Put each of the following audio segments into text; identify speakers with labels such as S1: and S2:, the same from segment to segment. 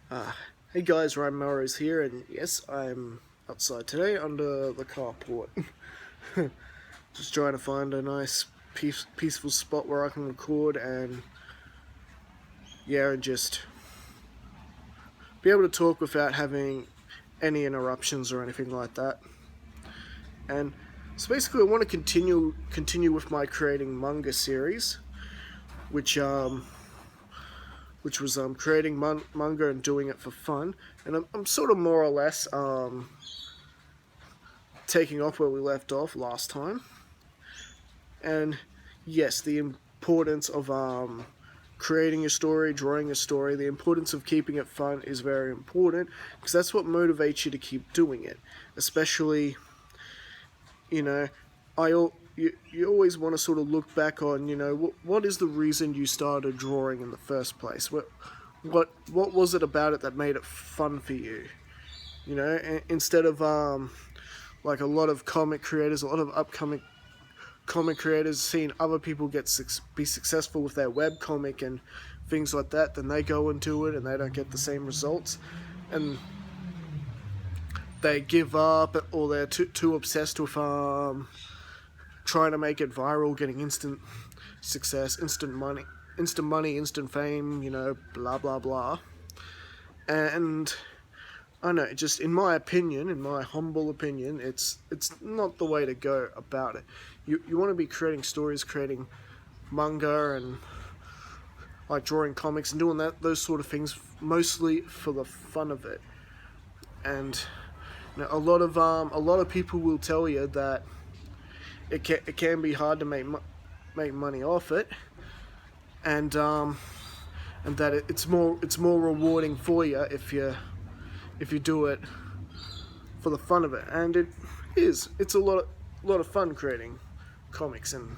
S1: Uh, hey guys, Ryan Melrose here, and yes, I'm outside today under the carport. Just trying to find a nice, peaceful spot where I can record and, yeah, and just be able to talk without having any interruptions or anything like that. And so basically, I want to continue with my creating manga series, which was creating manga and doing it for fun. And I'm sort of more or less taking off where we left off last time. And yes, the importance of creating a story, drawing a story, the importance of keeping it fun is very important, because that's what motivates you to keep doing it. Especially, you know, you always want to sort of look back on, what is the reason you started drawing in the first place? What was it about it that made it fun for you? Instead of like a lot of comic creators, a lot of upcoming comic creators seeing other people be successful with their web comic and things like that, then they go and do it and they don't get the same results, and they give up, or they're too obsessed with trying to make it viral, getting instant success, instant money, instant fame, blah blah blah. And I know, just in my opinion, in my humble opinion, it's not the way to go about it. You want to be creating stories, creating manga, and like drawing comics and doing those sort of things make for the fun of it. And a lot of people will tell you that it can be hard to make money off it, and that it's more rewarding for you if you do it for the fun of it. And it's a lot of fun creating comics and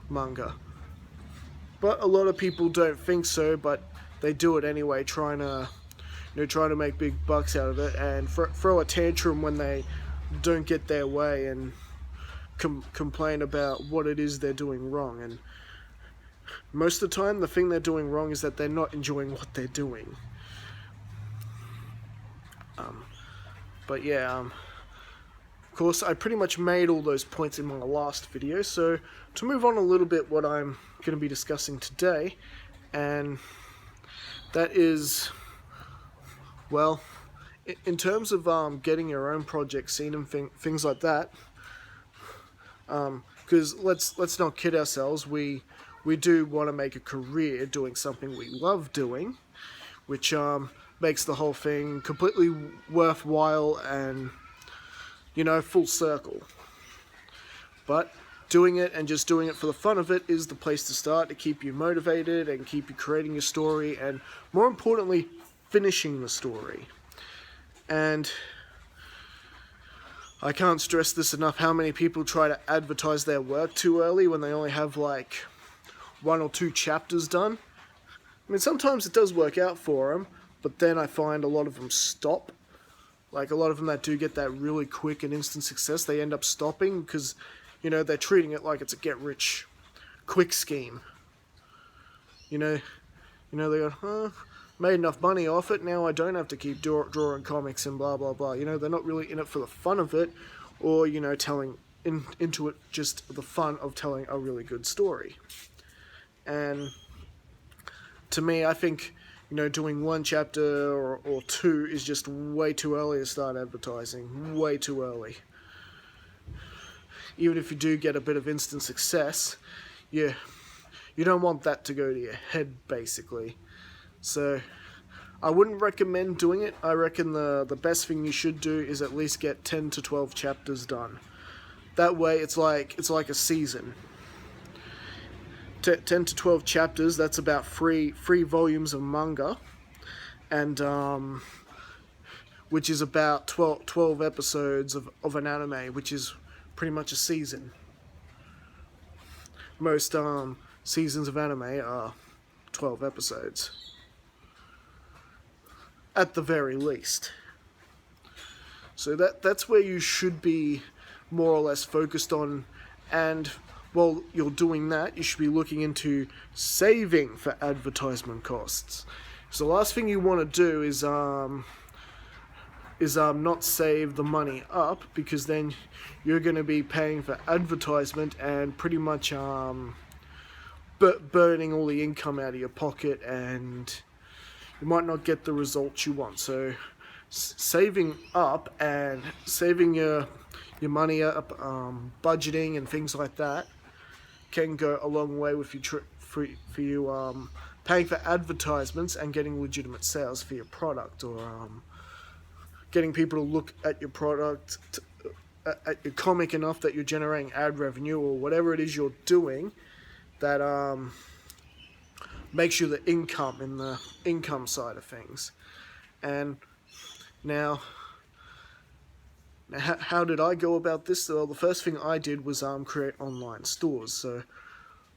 S1: manga. But a lot of people don't think so, but they do it anyway, trying to make big bucks out of it, and throw a tantrum when they don't get their way, and complain about what it is they're doing wrong. And most of the time, the thing they're doing wrong is that they're not enjoying what they're doing. But yeah, of course, I pretty much made all those points in my last video, so to move on a little bit, what I'm going to be discussing today, and that is, well, in terms of getting your own project seen and things like that, because let's not kid ourselves, we do want to make a career doing something we love doing, which makes the whole thing completely worthwhile and, full circle. But doing it and just doing it for the fun of it is the place to start, to keep you motivated and keep you creating your story, and more importantly, finishing the story. And I can't stress this enough, how many people try to advertise their work too early when they only have like 1 or 2 chapters done. I mean, sometimes it does work out for them, but then I find a lot of them stop. Like, a lot of them that do get that really quick and instant success, they end up stopping because, they're treating it like it's a get-rich-quick scheme. They go, made enough money off it, now I don't have to keep drawing comics and blah, blah, blah. They're not really in it for the fun of it, or, telling into it just the fun of telling a really good story. And to me, I think, doing 1 chapter or 2 is just way too early to start advertising. Way too early. Even if you do get a bit of instant success, you don't want that to go to your head, basically. So I wouldn't recommend doing it. I reckon the best thing you should do is at least get 10 to 12 chapters done. That way it's like a season. 10 to 12 chapters, that's about three volumes of manga, and which is about 12 episodes of an anime, which is pretty much a season. Most seasons of anime are 12 episodes, at the very least. So that's where you should be more or less focused on. And while you're doing that, you should be looking into saving for advertisement costs. So the last thing you want to do is not save the money up, because then you're going to be paying for advertisement and pretty much burning all the income out of your pocket, and you might not get the results you want. So saving up and saving your money up, budgeting and things like that can go a long way with you for you paying for advertisements and getting legitimate sales for your product, or getting people to look at your product, at your comic enough that you're generating ad revenue, or whatever it is you're doing that makes you the income in the income side of things. And now how did I go about this? Well, the first thing I did was create online stores. So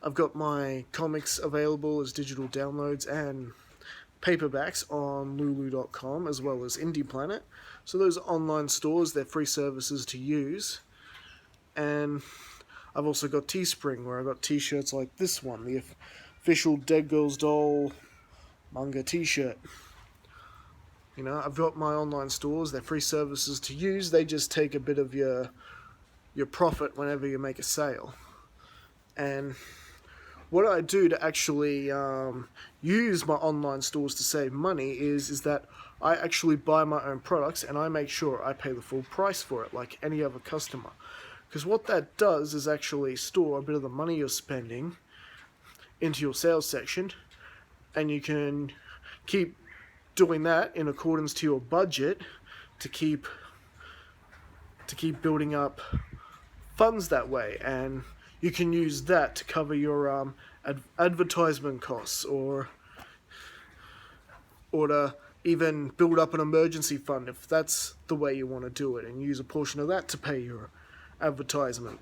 S1: I've got my comics available as digital downloads and paperbacks on lulu.com as well as Indie Planet. So those online stores, they're free services to use. And I've also got Teespring, where I've got t-shirts like this one, the official Dead Girls Doll Manga t-shirt. You know, I've got my online stores, they're free services to use, they just take a bit of your profit whenever you make a sale. And what I do to actually use my online stores to save money is that I actually buy my own products and I make sure I pay the full price for it, like any other customer. Because what that does is actually store a bit of the money you're spending into your sales section, and you can keep doing that in accordance to your budget to keep building up funds that way, and you can use that to cover your advertisement costs, or to even build up an emergency fund if that's the way you want to do it, and use a portion of that to pay your advertisement.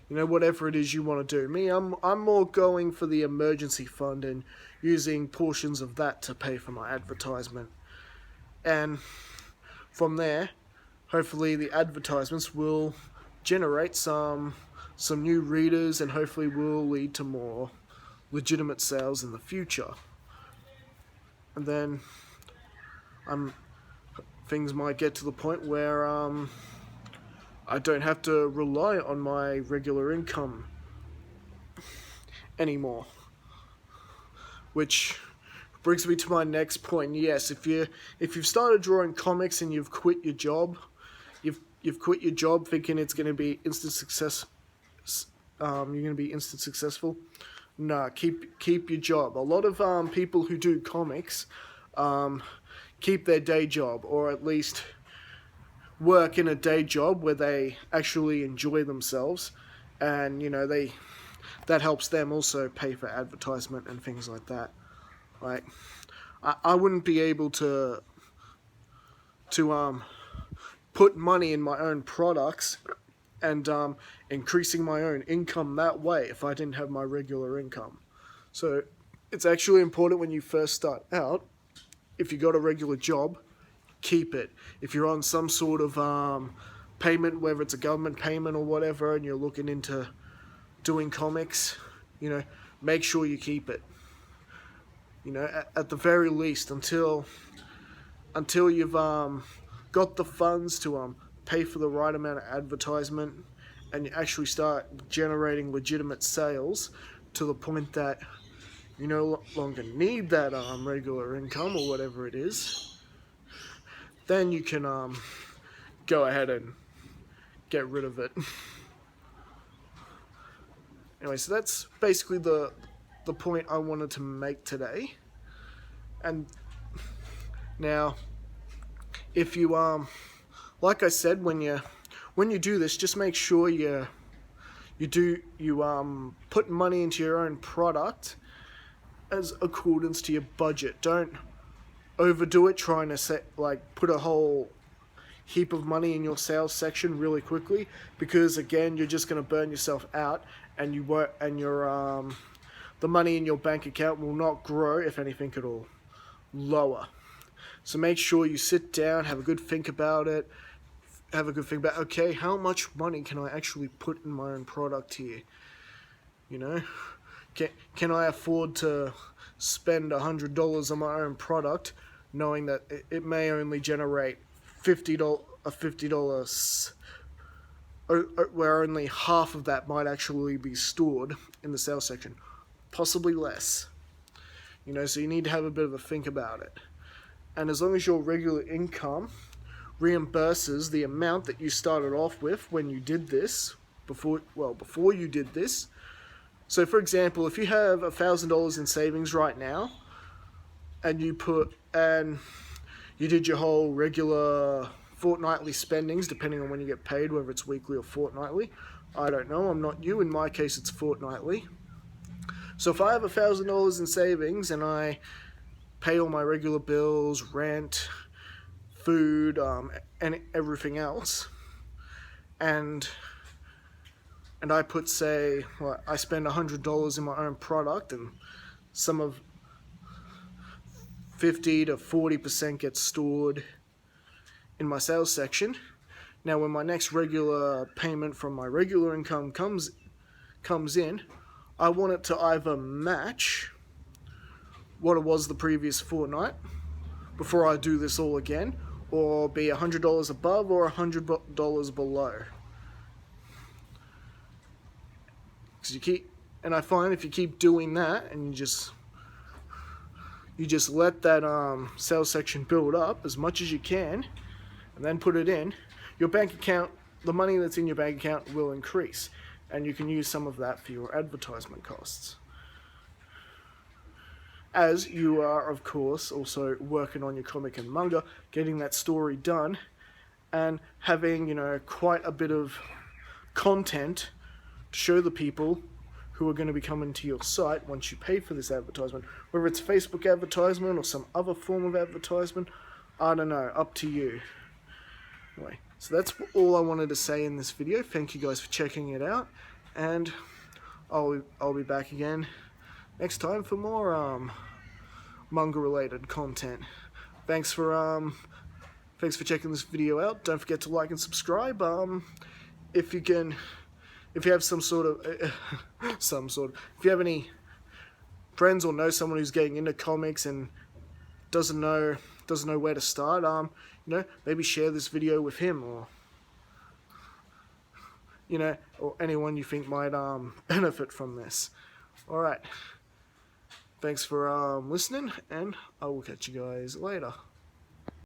S1: You know, whatever it is you want to do. Me, I'm more going for the emergency fund and using portions of that to pay for my advertisement. And from there, hopefully the advertisements will generate some new readers, and hopefully will lead to more legitimate sales in the future. And then things might get to the point where I don't have to rely on my regular income anymore. Which brings me to my next point. Yes, if you've started drawing comics and you've quit your job, you've quit your job thinking it's going to be instant success. You're going to be instant successful. Nah, keep your job. A lot of people who do comics keep their day job, or at least work in a day job where they actually enjoy themselves, and you know that helps them also pay for advertisement and things like that. Like I wouldn't be able to put money in my own products and increasing my own income that way if I didn't have my regular income. So it's actually important when you first start out, if you got a regular job, keep it. If you're on some sort of payment, whether it's a government payment or whatever, and you're looking into doing comics, you know, make sure you keep it. You know, at the very least, until you've got the funds to pay for the right amount of advertisement, and you actually start generating legitimate sales to the point that you no longer need that regular income or whatever it is, then you can go ahead and get rid of it. Anyway, so that's basically the point I wanted to make today. And now, if you like I said, when you do this, just make sure you put money into your own product as accordance to your budget. Don't overdo it trying to put a whole heap of money in your sales section really quickly, because again, you're just going to burn yourself out, and the money in your bank account will not grow, if anything at all, lower. So make sure you sit down, have a good think about it, okay, how much money can I actually put in my own product here? You know, can I afford to spend $100 on my own product, knowing that it may only generate $50, where only half of that might actually be stored in the sales section, possibly less. So you need to have a bit of a think about it. And as long as your regular income reimburses the amount that you started off with when you did this, before you did this. So for example, if you have $1,000 in savings right now, and you did your whole regular fortnightly spendings, depending on when you get paid, whether it's weekly or fortnightly. I don't know, I'm not you. In my case, it's fortnightly. So if I have $1,000 in savings and I pay all my regular bills, rent, food, and everything else, and I put, say, I spend $100 in my own product, and some of 50 to 40% gets stored in my sales section. Now when my next regular payment from my regular income comes in, I want it to either match what it was the previous fortnight before I do this all again, or be $100 above or $100 below. And I find if you keep doing that and you just let that sales section build up as much as you can, and then put it in, your bank account, the money that's in your bank account will increase, and you can use some of that for your advertisement costs. As you are, of course, also working on your comic and manga, getting that story done, and having, quite a bit of content to show the people who are going to be coming to your site once you pay for this advertisement. Whether it's Facebook advertisement or some other form of advertisement, I don't know, up to you. Anyway, so that's all I wanted to say in this video. Thank you guys for checking it out, and I'll be back again next time for more manga related content. Thanks for checking this video out. Don't forget to like and subscribe. If you have if you have any friends or know someone who's getting into comics and doesn't know where to start, maybe share this video with him, or or anyone you think might benefit from this. Alright, thanks for listening, and I will catch you guys later.